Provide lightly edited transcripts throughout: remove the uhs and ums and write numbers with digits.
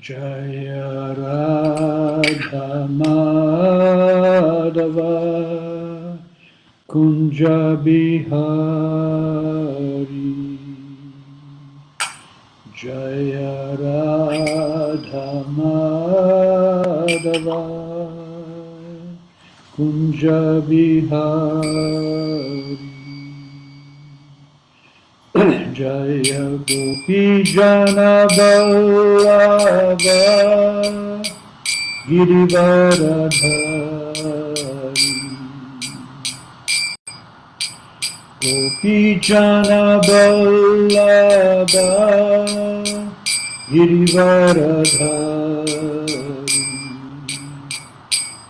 Jaya Radha Madhava Kunja Bihari Jaya Radha Madhava Kunja Bihari Jaya Gopi Jana Vallabha Girivaradhari Gopi Jana Vallabha Girivaradhari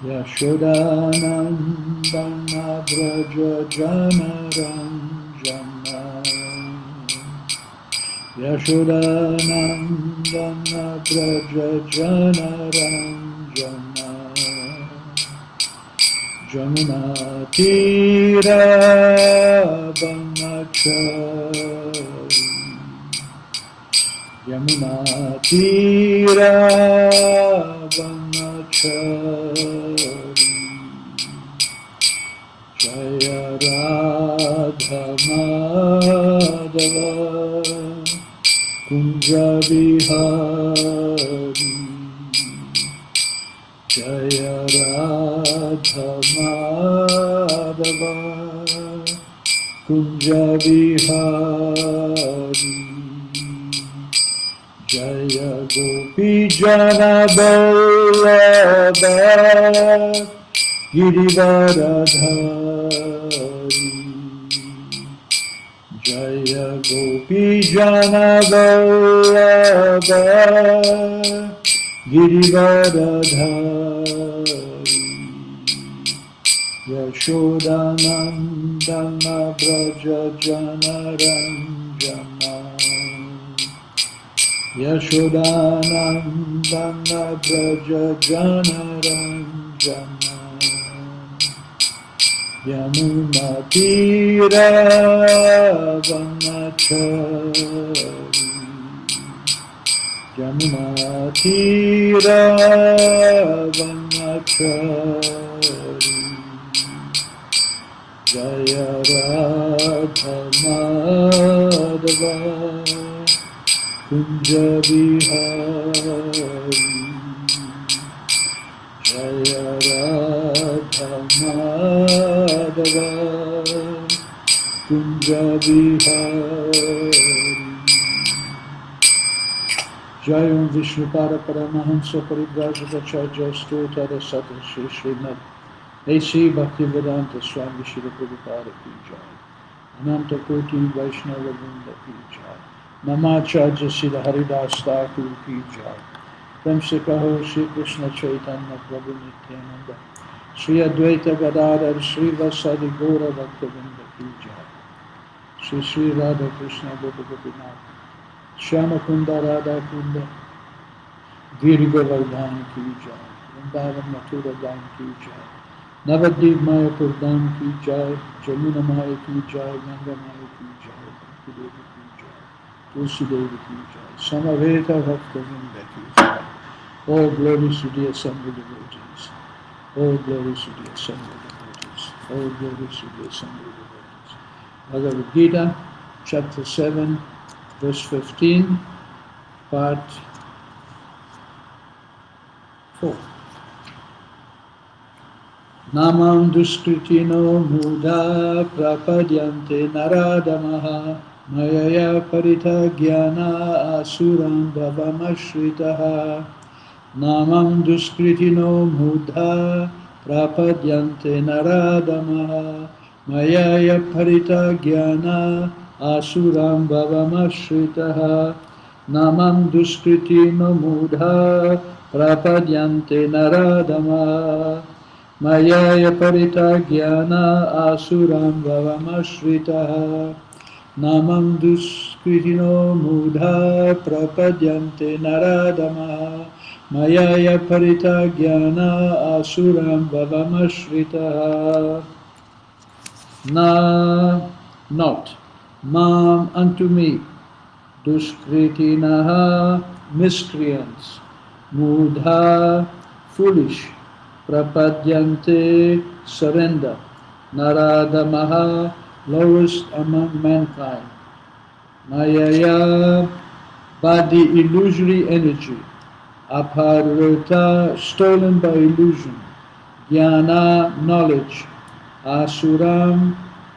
Yashodanandana Braja Janaranjana Yashodanandana Braja Janaranjana Jamuna Tira Banachari Yamuna Tira Banachari Jaya Radha Madhava Kunja Bihari Jaya Radha Madhava Kunja Bihari Jaya Gopi Jana Vallabha Girivaradhari Jaya Gopi Jana Vallabha Girivaradhari Yashodanandana Braja Janaranjana Yashodanandana Braja Janaranjana Yamuna Tira Vanachari Yamuna Tira Vanachari Jaya Radha Madhava Kunja Bihari Jaya Radha Madhava Kunja Bihari Jayam Vishnupada Paramahansa Parivrajagacharya Stotara Sata Shri Srimad A.C. Bhaktivedanta Swami Shri Prabhupada Ki Jai Ananta Koti Vaishnava Vrinda Ki Jai Namacharya Sila Haridas Thakur Ki Jai Prem Se Kaho Shri Krishna Chaitanya Prabhu Nityananda Shri Advaita Gadadhar Shri Vasadi Gaura Bhaktavinda Ki Jai Shri Shri Radha Krishna Gopa Gopinath Shyama Kunda Radha Kunda Giri Govardhan Ki Jai Vrindavan Mathura Dham Ki Jai Navadvip Mayapur Dham Ki Jai Jamuna Maya Ki Jai Ganga Maya Ki Jai Bhakti Devi Ki Jai Tulsi Devi Ki Jai Samaveta Bhaktavinda Ki Jai All glories to the assembled devotees. All glories to the assembled devotees. All glories to the assembled devotees. Bhagavad Gita, chapter 7, verse 15, part 4. Namam duskritino mudha prapadyante naradamaha mayaya parita jnana asuram bhavamashritaha. Namam duskritino mudha prapadyante naradamaha mayaya parita jnana asuram bhavamashritaha. Namam duskritino mudha prapadyante naradamaha Mayaya parita jnana asuram bhavamashritaha. Namam duskritino mudha prapadyante naradamaha Mayaya parita jnana asuram bhavamashritaha. Na, not, mam, unto me, duskritinaha, miscreants, Mudha, foolish. Prapadyante, surrender. Naradamaha, lowest among mankind. Mayaya, by the illusory energy. Aparata, stolen by illusion. Jnana, knowledge. Asuram,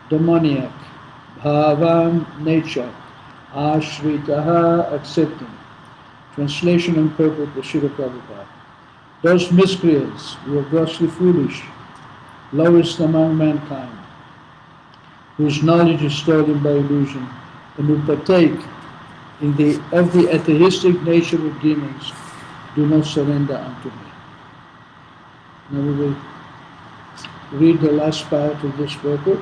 demoniac. Bhavam, nature. Ashritaha, accepting. Translation and purport by Srila Prabhupada. Those miscreants who are grossly foolish, lowest among mankind, whose knowledge is stolen by illusion, and who partake of the atheistic nature of demons, do not surrender unto me. Now we will read the last part of this purport.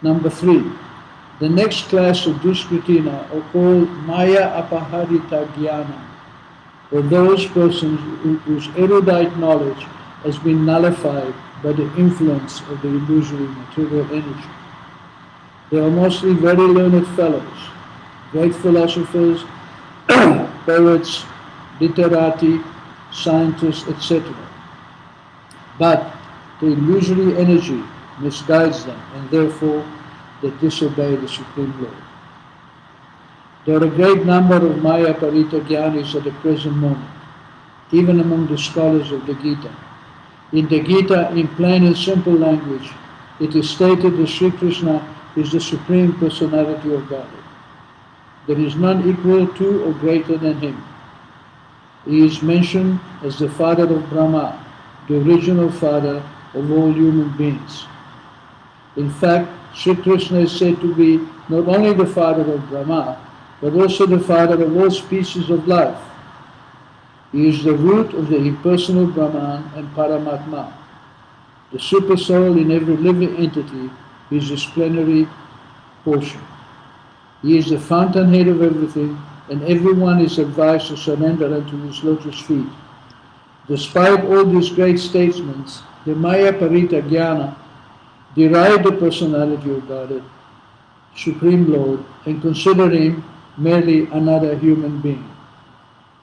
Number 3. The next class of Duskritina are called Maya Apaharita Jnana, or those persons whose erudite knowledge has been nullified by the influence of the illusory material energy. They are mostly very learned fellows, great philosophers, poets, literati, scientists, etc. But the illusory energy misguides them, and therefore they disobey the Supreme Lord. There are a great number of Maya Parita Jnanis at the present moment, even among the scholars of the Gita. In the Gita, in plain and simple language, it is stated that Sri Krishna is the Supreme Personality of Godhead. There is none equal to or greater than him. He is mentioned as the father of Brahma, the original father of all human beings. In fact, Sri Krishna is said to be not only the father of Brahma, but also the father of all species of life. He is the root of the impersonal Brahman and Paramatma. The super soul in every living entity is his plenary portion. He is the fountainhead of everything, and everyone is advised to surrender unto his lotus feet. Despite all these great statements, the Maya Parita Jnana deride the personality of Godhead, Supreme Lord, and consider him merely another human being.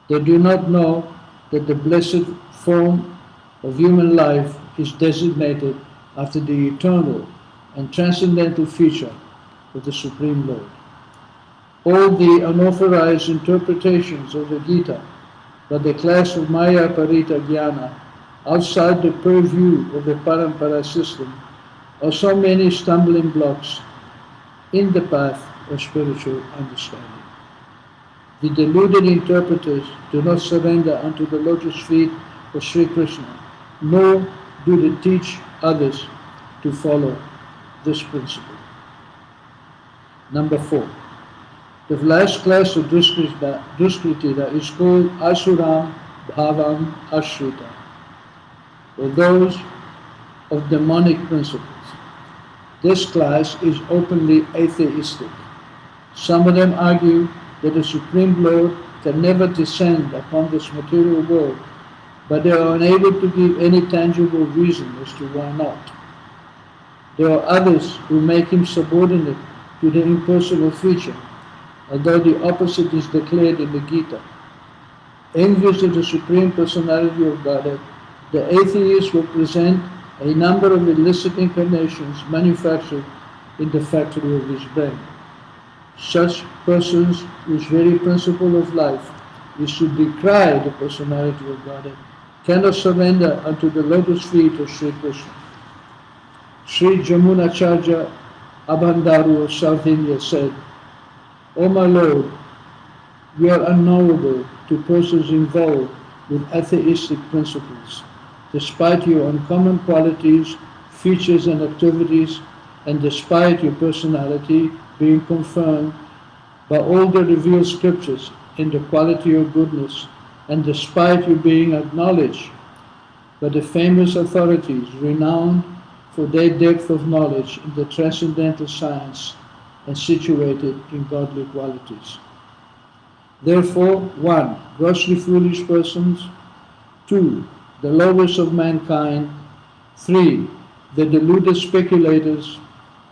They do not know that the blessed form of human life is designated after the eternal and transcendental feature of the Supreme Lord. All the unauthorized interpretations of the Gita by the class of Maya Parita Jnana outside the purview of the Parampara system are so many stumbling blocks in the path of spiritual understanding. The deluded interpreters do not surrender unto the lotus feet of Sri Krishna, nor do they teach others to follow this principle. Number 4. The last class of Duskritita is called Asuram Bhavam Ashrita, or those of demonic principles. This class is openly atheistic. Some of them argue that the Supreme Lord can never descend upon this material world, but they are unable to give any tangible reason as to why not. There are others who make him subordinate to the impersonal feature, although the opposite is declared in the Gita. Envious of the Supreme Personality of Godhead, the atheist will present a number of illicit incarnations manufactured in the factory of his brain. Such persons, whose very principle of life is to decry the personality of Godhead, cannot surrender unto the lotus feet of Sri Krishna. Sri Jamunacharya Abhandaru of South India said, "O my Lord, you are unknowable to persons involved with atheistic principles, despite your uncommon qualities, features and activities, and despite your personality being confirmed by all the revealed scriptures in the quality of goodness, and despite you being acknowledged by the famous authorities renowned for their depth of knowledge in the transcendental science and situated in godly qualities. Therefore, 1. Grossly foolish persons, 2. The lowest of mankind, 3. The deluded speculators,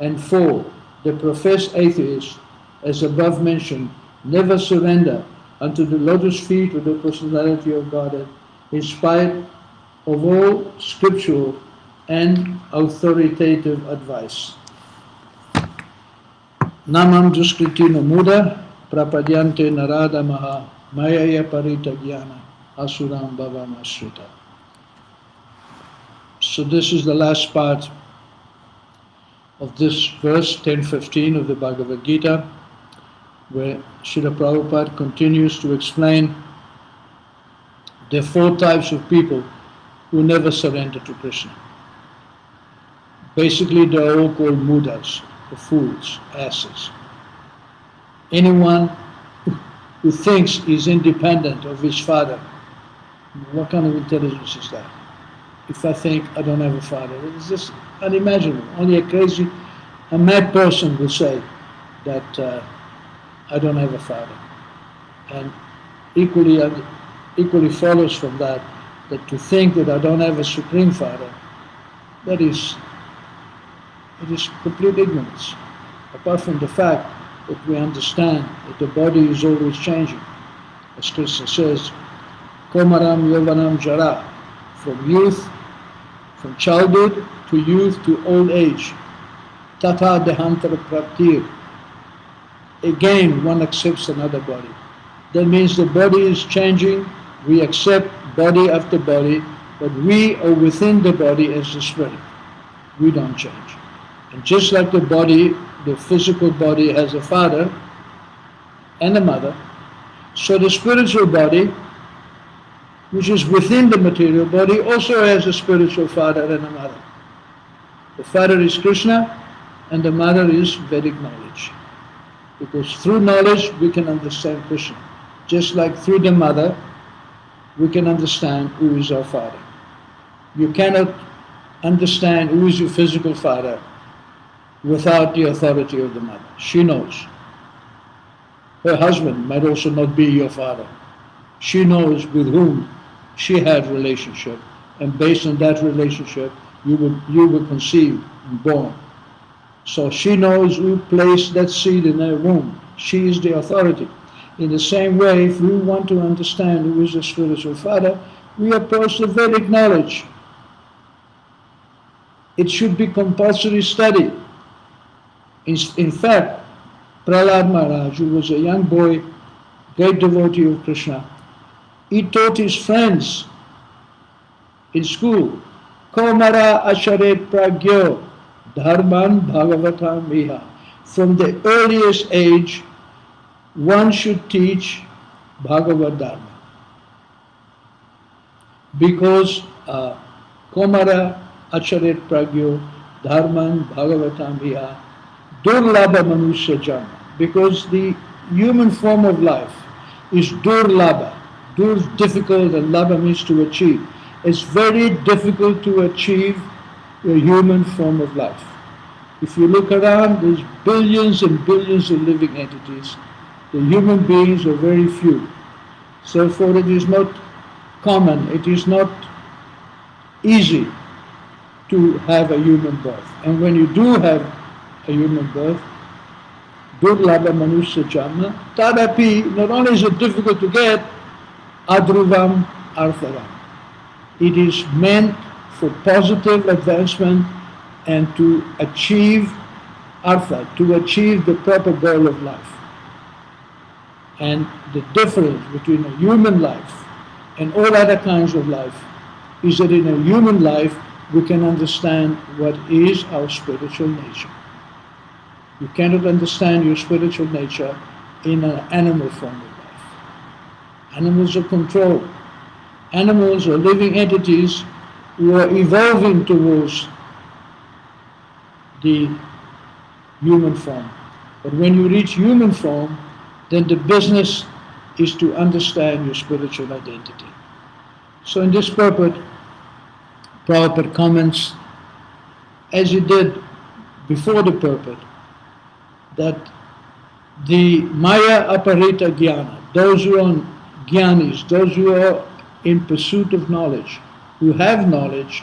and 4. The professed atheists, as above mentioned, never surrender unto the lotus feet of the personality of Godhead, in spite of all scriptural and authoritative advice. Namam duskritino muda prapadyante narada maha mayaya parita jnana asuram bhavam asrita. So this is the last part of this verse 10:15 of the Bhagavad Gita, where Srila Prabhupada continues to explain the four types of people who never surrender to Krishna. Basically, they are all called mudas, or fools, asses. Anyone who thinks he's independent of his father, what kind of intelligence is that? If I think I don't have a father, it's just unimaginable. Only a mad person will say that I don't have a father. And equally follows from that to think that I don't have a Supreme Father, it is complete ignorance. Apart from the fact that we understand that the body is always changing. As Krishna says, Komaram Yovanam Jara, from youth, from childhood to youth to old age. Tata Dehantara Praptir. Again, one accepts another body. That means the body is changing, we accept body after body, but we are within the body as the spirit. We don't change. And just like the body, the physical body has a father and a mother, so the spiritual body, which is within the material body, also has a spiritual father and a mother. The father is Krishna and the mother is Vedic knowledge. Because through knowledge we can understand Krishna. Just like through the mother we can understand who is our father. You cannot understand who is your physical father without the authority of the mother. She knows. Her husband might also not be your father. She knows with whom she had relationship, and based on that relationship you were conceived and born. So she knows who placed that seed in her womb. She is the authority. In the same way, if we want to understand who is the spiritual father, we approach the Vedic knowledge. It should be compulsory study. In fact, Prahlad Maharaj, who was a young boy, great devotee of Krishna, he taught his friends in school, Komara Acharet Pragyo Dharman Bhagavatam Miha. From the earliest age, one should teach Bhagavad Dharma. Because Komara Acharet Pragyo Dharman Bhagavatam Miha Durlabha Manusya Janma. Because the human form of life is Durlabha. Dur is difficult and Labha means to achieve. It's very difficult to achieve the human form of life. If you look around, there's billions and billions of living entities. The human beings are very few. Therefore, it is not common, it is not easy to have a human birth. And when you do have a human birth, Durlabha Manusya Janma, Tadapi, not only is it difficult to get, Adruvam Arthavam. It is meant for positive advancement and to achieve artha, to achieve the proper goal of life. And the difference between a human life and all other kinds of life is that in a human life we can understand what is our spiritual nature. You cannot understand your spiritual nature in an animal form of life. Animals are controlled. Animals are living entities who are evolving towards the human form. But when you reach human form, then the business is to understand your spiritual identity. So in this purport, Prabhupada comments, as he did before the purport, that the Maya Aparita Jnana, those who are Jnanis, those who are in pursuit of knowledge, who have knowledge,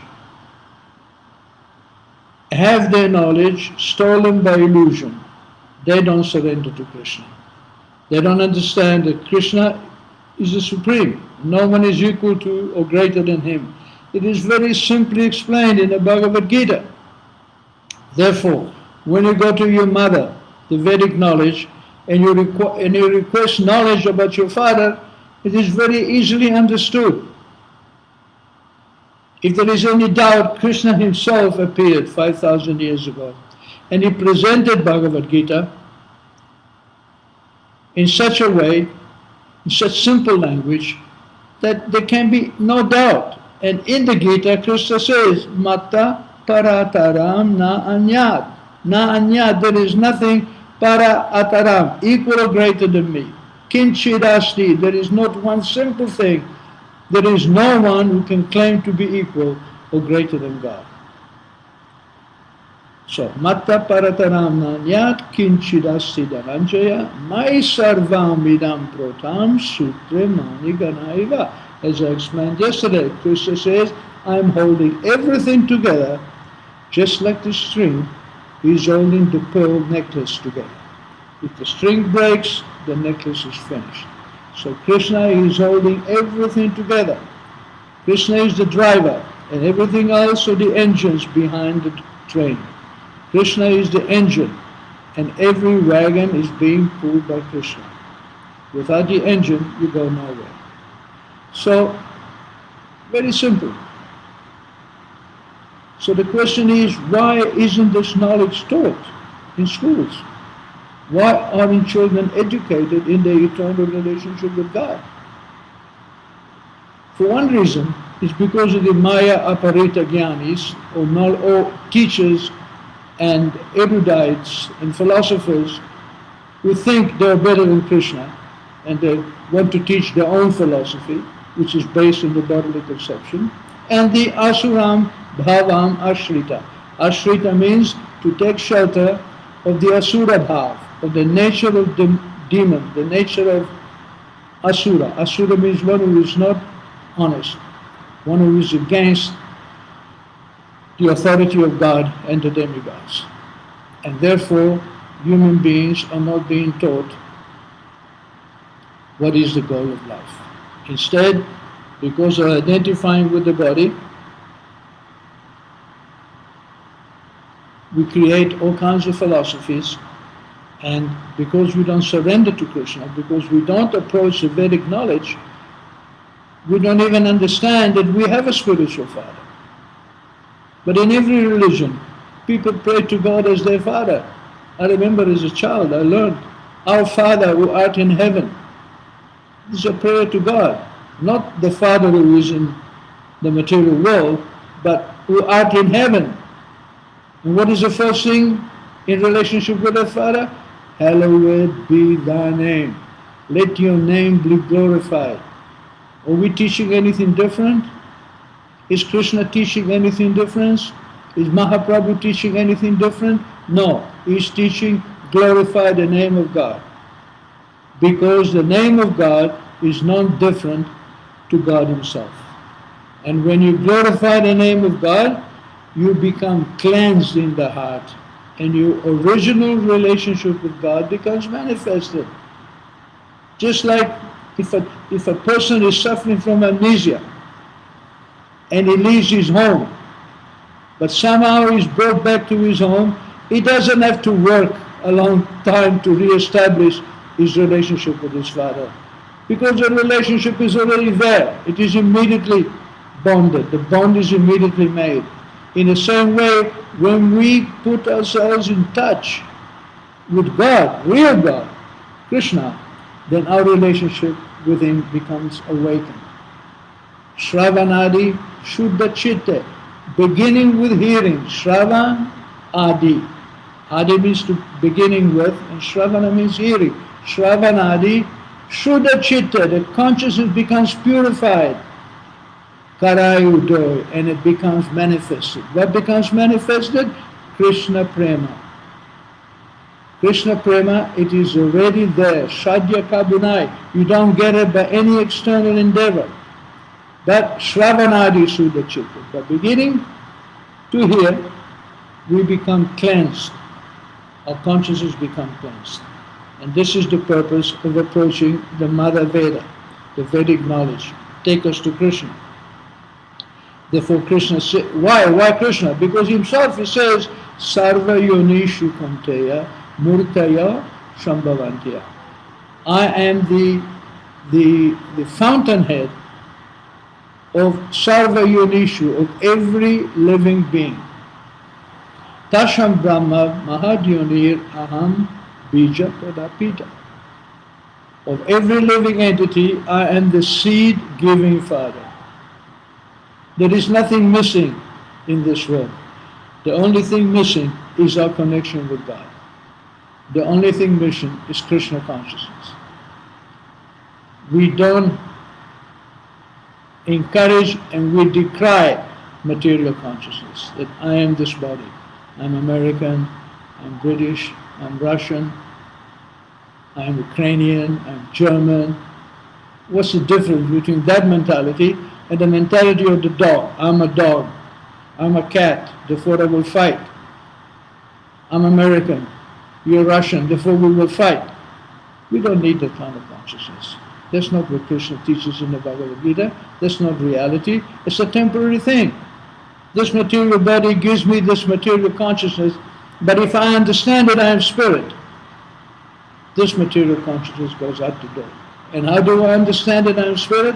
have their knowledge stolen by illusion. They don't surrender to Krishna. They don't understand that Krishna is the supreme. No one is equal to or greater than him. It is very simply explained in the Bhagavad Gita. Therefore, when you go to your mother, the Vedic knowledge, and you request knowledge about your father, it is very easily understood. If there is any doubt, Krishna himself appeared 5,000 years ago, and he presented Bhagavad Gita in such a way, in such simple language, that there can be no doubt. And in the Gita, Krishna says, Mata parataram na anyad. Na anyad, there is nothing para ataram, equal or greater than me. Kinchidasti, there is not one simple thing. There is no one who can claim to be equal or greater than God. So, Matta parataram nanyat kinchidasti dhananjaya mai sarvam idam protam sutre mani ganaiva. As I explained yesterday, Krishna says, I am holding everything together just like the string is holding the pearl necklace together. If the string breaks, the necklace is finished. So Krishna is holding everything together. Krishna is the driver, and everything else are the engines behind the train. Krishna is the engine, and every wagon is being pulled by Krishna. Without the engine, you go nowhere. So, very simple. So the question is, why isn't this knowledge taught in schools? Why aren't children educated in their eternal relationship with God? For one reason, it's because of the Maya Aparita Jnanis, or teachers and erudites and philosophers who think they're better than Krishna, and they want to teach their own philosophy, which is based on the bodily conception, and the Asuram Bhavam Ashrita. Ashrita means to take shelter of the Asura Bhav, of the nature of the demon, the nature of Asura. Asura means one who is not honest, one who is against the authority of God and the demigods. And therefore, human beings are not being taught what is the goal of life. Instead, because of identifying with the body, we create all kinds of philosophies, and because we don't surrender to Krishna, because we don't approach the Vedic knowledge, we don't even understand that we have a spiritual father. But in every religion, people pray to God as their father. I remember as a child, I learned, Our Father who art in heaven. This is a prayer to God, not the Father who is in the material world, but who art in heaven. And what is the first thing in relationship with the Father? Hallowed be thy name. Let your name be glorified. Are we teaching anything different? Is Krishna teaching anything different? Is Mahaprabhu teaching anything different? No, he's teaching glorify the name of God. Because the name of God is not different to God himself. And when you glorify the name of God, you become cleansed in the heart, and your original relationship with God becomes manifested. Just like if a person is suffering from amnesia and he leaves his home, but somehow he's brought back to his home, he doesn't have to work a long time to re-establish his relationship with his father, because the relationship is already there. It is immediately bonded. The bond is immediately made. In the same way, when we put ourselves in touch with God, real God, Krishna, then our relationship with him becomes awakened. Shravanadi Shuddha Chitte, beginning with hearing. Shravan Adi. Adi means to beginning with, and Shravana means hearing. Shravanadi Shuddha Chitta, the consciousness becomes purified. Karayudoy, and it becomes manifested. What becomes manifested? Krishna Prema. Krishna Prema, it is already there. Shadya Kabunai. You don't get it by any external endeavor. That Shravanadi Shuddha Chitta. By beginning to hear, we become cleansed. Our consciousness becomes cleansed. And this is the purpose of approaching the Mother Veda. the Vedic knowledge, take us to Krishna. Therefore Krishna says, why Krishna? Because himself he says, Sarva Yonishu Kanteya Murtaya Shambhavantya. I am the fountainhead of Sarva Yonishu, of every living being. Tasham Brahma Mahadyonir Aham Bija Pradapita. Of every living entity, I am the seed-giving Father. There is nothing missing in this world. The only thing missing is our connection with God. The only thing missing is Krishna consciousness. We don't encourage and we decry material consciousness, that I am this body. I'm American, I'm British, I'm Russian, I'm Ukrainian, I'm German. What's the difference between that mentality and the mentality of the dog? I'm a dog, I'm a cat, therefore I will fight. I'm American, you're Russian, therefore we will fight. We don't need that kind of consciousness. That's not what Krishna teaches in the Bhagavad Gita. That's not reality. It's a temporary thing. This material body gives me this material consciousness, but if I understand it, I am spirit. This material consciousness goes out the door. And how do I understand it, I am spirit?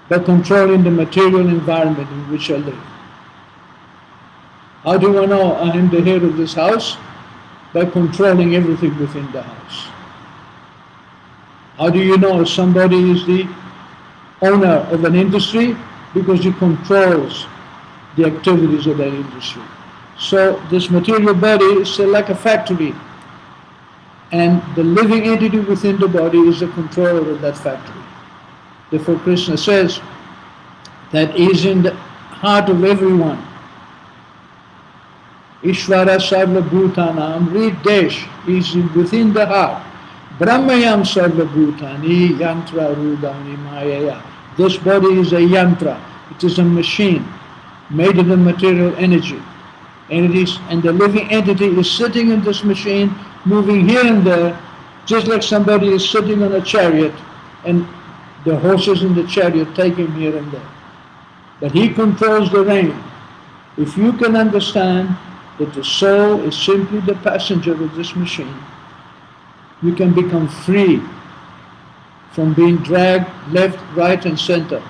By controlling the material environment in which I live. How do I know I am the head of this house? By controlling everything within the house. How do you know somebody is the owner of an industry? Because he controls the activities of that industry. So this material body is like a factory, and the living entity within the body is the controller of that factory. Therefore Krishna says that is in the heart of everyone. Ishvara Sarva Bhutanam, read Desh, is within the heart. Brahmayam Sarva Bhutani Yantra Rudani Mayaya. This body is a yantra, it is a machine made of the material energy. And the living entity is sitting in this machine, moving here and there, just like somebody is sitting on a chariot and the horses in the chariot take him here and there. But he controls the rein. If you can understand that the soul is simply the passenger of this machine, you can become free from being dragged left, right and center.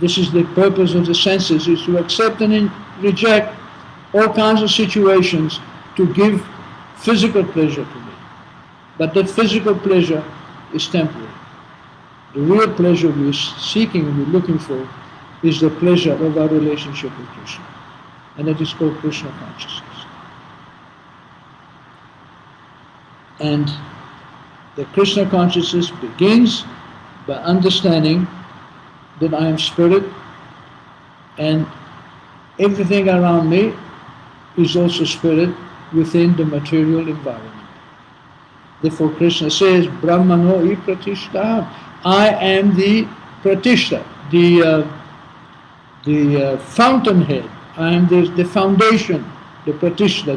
This is the purpose of the senses, is to accept and reject all kinds of situations to give physical pleasure to me. But that physical pleasure is temporary. The real pleasure we're seeking and we're looking for is the pleasure of our relationship with Krishna. And that is called Krishna consciousness. And the Krishna consciousness begins by understanding that I am spirit and everything around me is also spirit within the material environment. Therefore Krishna says, Brahmano I Pratishta. I am the Pratishta, the fountainhead. I am the foundation, the Pratishta,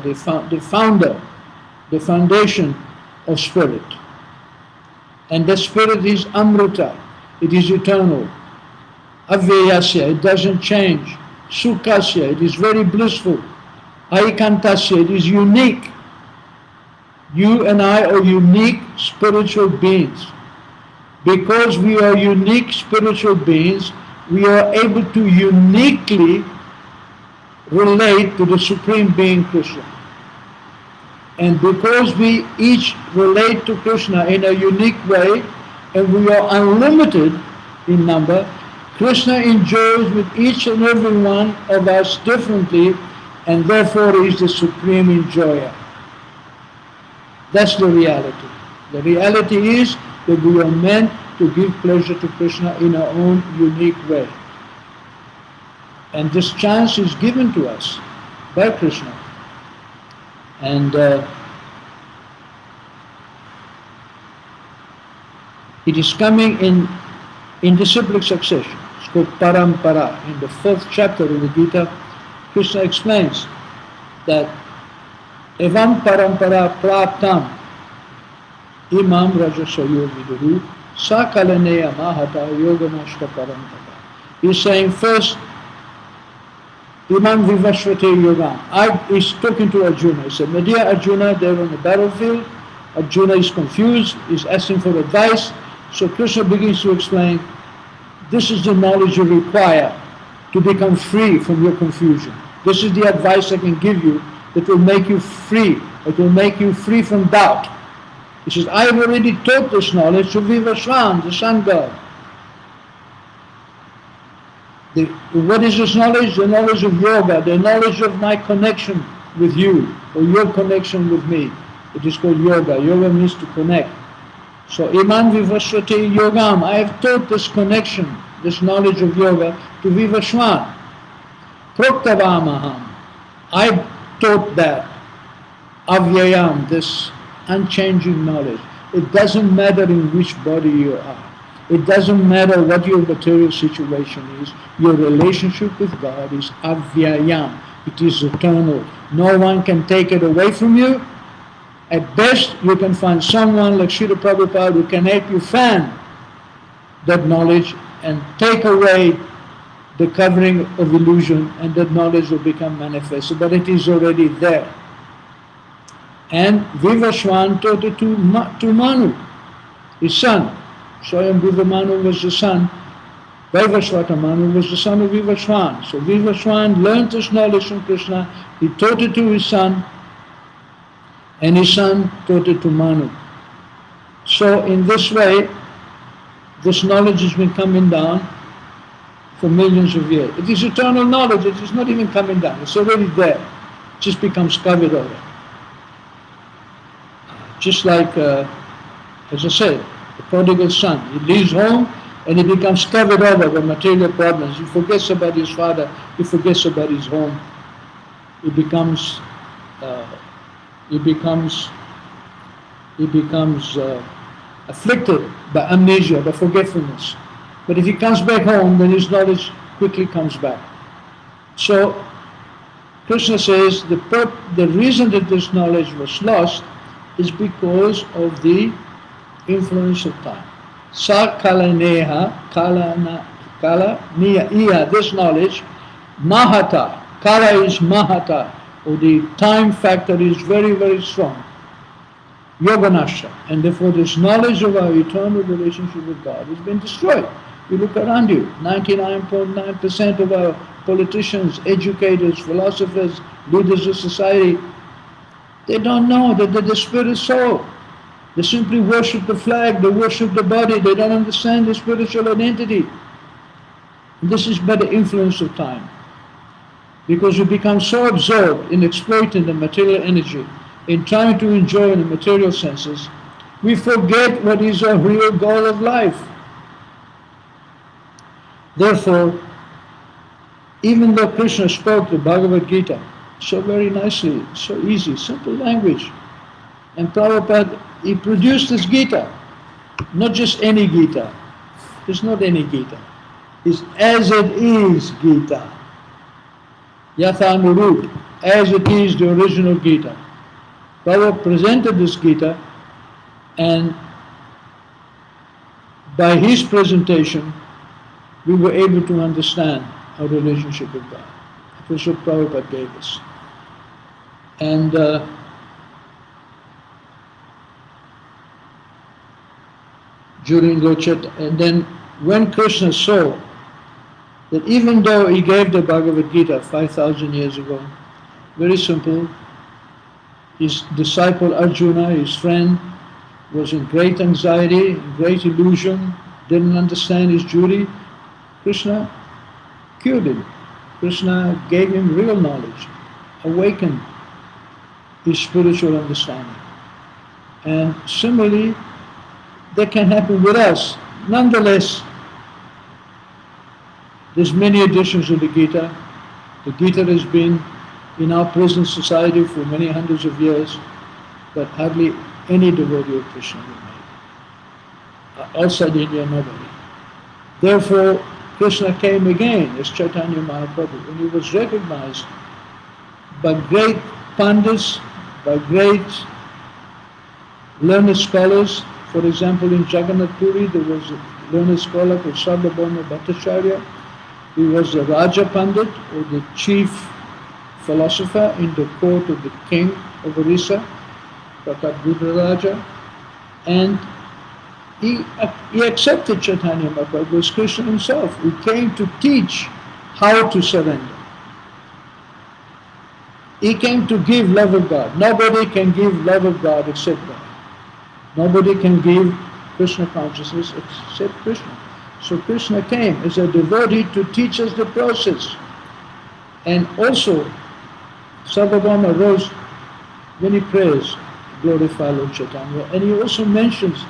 the founder, the foundation of spirit. And the spirit is Amrita, it is eternal. Avyayasya, it doesn't change. Sukhasya, it is very blissful. Aikantasya, it is unique. You and I are unique spiritual beings. Because we are unique spiritual beings, we are able to uniquely relate to the Supreme Being Krishna. And because we each relate to Krishna in a unique way, and we are unlimited in number, Krishna enjoys with each and every one of us differently, and therefore is the supreme enjoyer. That's the reality. The reality is that we are meant to give pleasure to Krishna in our own unique way. And this chance is given to us by Krishna. And it is coming in disciplic succession. It's called parampara. In the 4th chapter of the Gita, Krishna explains that evam parampara praptam imam rajasayo viduru sakalaneya mahata yoganashta parantapa. He's saying first, Imam Vivasvate Yogam. He's talking to Arjuna. He said, my dear Arjuna, they're on the battlefield. Arjuna is confused. He's asking for advice. So Krishna begins to explain, this is the knowledge you require to become free from your confusion. This is the advice I can give you that will make you free. It will make you free from doubt. He says, I have already taught this knowledge to Vivasvan, the sun god. What is this knowledge? The knowledge of yoga, the knowledge of my connection with you, or your connection with me. It is called yoga. Yoga means to connect. So, Iman Vivasvate Yogam, I have taught this connection, this knowledge of yoga to Vivasvan. Proktavamaham, I taught that. Avyayam, this unchanging knowledge. It doesn't matter in which body you are. It doesn't matter what your material situation is. Your relationship with God is avyayam. It is eternal. No one can take it away from you. At best, you can find someone like Srila Prabhupada who can help you fan that knowledge and take away the covering of illusion, and that knowledge will become manifested. But it is already there. And Vivasvan taught it to Manu, his son. Swayambhuva Manu was the son. Vaivasvata Manu was the son of Vivasvan. So Vivasvan learned this knowledge from Krishna. He taught it to his son, and his son taught it to Manu. So in this way, this knowledge has been coming down for millions of years. It is eternal knowledge. It is not even coming down. It's already there. It just becomes covered over. Just like, as I said, the prodigal son. He leaves home and he becomes covered over with material problems. He forgets about his father. He forgets about his home. He becomes afflicted by amnesia, by forgetfulness. But if he comes back home, then his knowledge quickly comes back. So Krishna says the reason that this knowledge was lost is because of the influence of time. Sa kala neha, kala niya iya, this knowledge, mahata, kala is mahata, or the time factor is very, very strong. Yoganasha, and therefore this knowledge of our eternal relationship with God has been destroyed. You look around you, 99.9% of our politicians, educators, philosophers, leaders of society, they don't know that they're the spirit soul. They simply worship the flag, they worship the body, they don't understand the spiritual identity. And this is by the influence of time. Because we become so absorbed in exploiting the material energy, in trying to enjoy the material senses, we forget what is our real goal of life. Therefore, even though Krishna spoke the Bhagavad Gita so very nicely, so easy, simple language, and Prabhupada, he produced this Gita, not just any Gita. It's not any Gita. It's as it is Gita. Yatha Nurup, as it is the original Gita. Prabhupada presented this Gita, and by his presentation, we were able to understand our relationship with God. That's what Prabhupada gave us. And during Locheta, and then when Krishna saw that even though he gave the Bhagavad Gita 5,000 years ago, very simple, his disciple Arjuna, his friend, was in great anxiety, in great illusion, didn't understand his duty. Krishna cured him. Krishna gave him real knowledge, awakened his spiritual understanding. And similarly, that can happen with us. Nonetheless, there's many editions of the Gita. The Gita has been in our present society for many hundreds of years, but hardly any devotee of Krishna will make. Outside India, nobody. Therefore, Krishna came again as Chaitanya Mahaprabhu, and he was recognized by great pandits, by great learned scholars. For example, in Jagannath Puri, there was a learned scholar called Sarvabhauma Bhattacharya. He was the Raja Pandit, or the chief philosopher in the court of the king of Orissa, Pratapruta Raja. And he accepted Chaitanya Mahaprabhu as Krishna himself, who came to teach how to surrender. He came to give love of God. Nobody can give love of God except God. Nobody can give Krishna consciousness except Krishna. So Krishna came as a devotee to teach us the process. And also, Sarvabhauma rose when he prays, glorify Lord Chaitanya. And he also mentions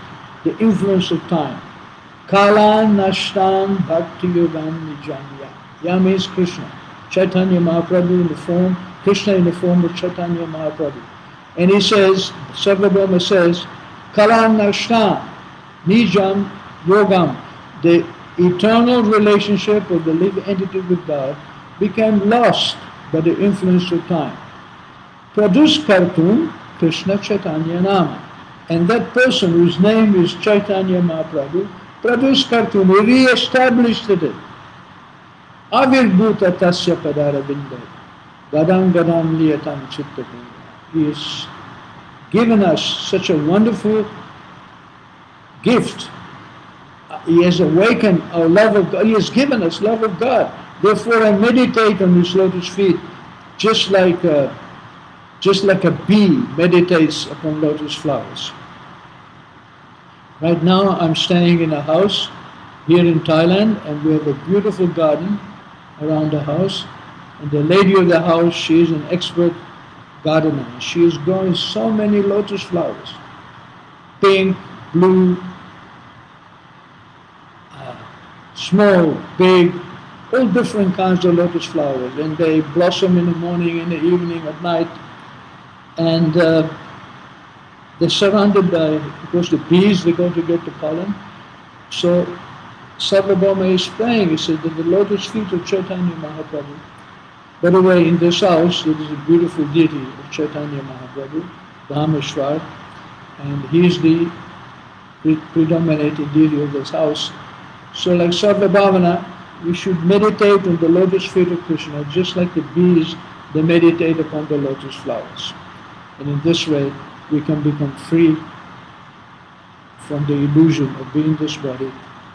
the influence of time. Kalan nashtan bhakti yogam nijanya. Ya means Krishna. Chaitanya Mahaprabhu in the form, Krishna in the form of Chaitanya Mahaprabhu. And he says, Sarvabhauma says, Kalan nashtan nijam yogam. The eternal relationship of the living entity with God became lost by the influence of time. Produce kartum Krishna Chaitanya Nama. And that person whose name is Chaitanya Mahaprabhu, produced kartum, he re-established it. Avirbhuta tasya padaravinda, gadam gadam liyatam chittapunga. He has given us such a wonderful gift. He has awakened our love of God. He has given us love of God. Therefore I meditate on His lotus feet, just like a bee meditates upon lotus flowers. Right now I'm staying in a house here in Thailand, and we have a beautiful garden around the house. And the lady of the house, she is an expert gardener. She is growing so many lotus flowers, pink, blue, small, big, all different kinds of lotus flowers. And they blossom in the morning, in the evening, at night. And they're surrounded by, of course, the bees, they're going to get the pollen. So Sarvabhauma is praying, he said, that the lotus feet of Chaitanya Mahaprabhu. By the way, in this house, there is a beautiful deity of Chaitanya Mahaprabhu, Dhameshwar, and he is the predominating deity of this house. So like Sarvabhauma, we should meditate on the lotus feet of Krishna, just like the bees, they meditate upon the lotus flowers. And in this way, we can become free from the illusion of being this body,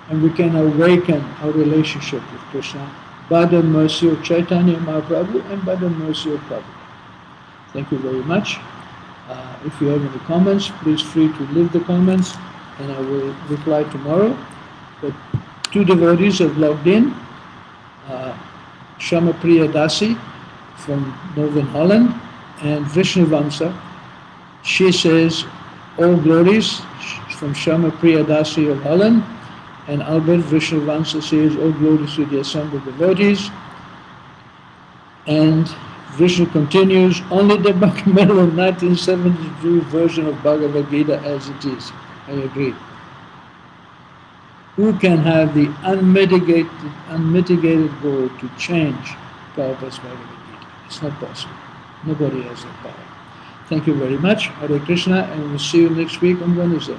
and we can awaken our relationship with Krishna by the mercy of Chaitanya Mahaprabhu and by the mercy of Prabhupada. Thank you very much. If you have any comments, please free to leave the comments, and I will reply tomorrow. But two devotees have logged in, Shama Priya Dasi from Northern Holland, and Vishnu Vamsa. She says, all glories from Shama Priya Dasi of Holland, and Albert Vishnu Vamsa says, all glories to the assembled devotees. And Vishnu continues, only the Bhaktivedanta 1972 version of Bhagavad Gita as it is. I agree. Who can have the unmitigated goal to change Prabhupada's Bhagavad Gita? It's not possible. Nobody has that power. Thank you very much. Hare Krishna, and we'll see you next week on Wednesday.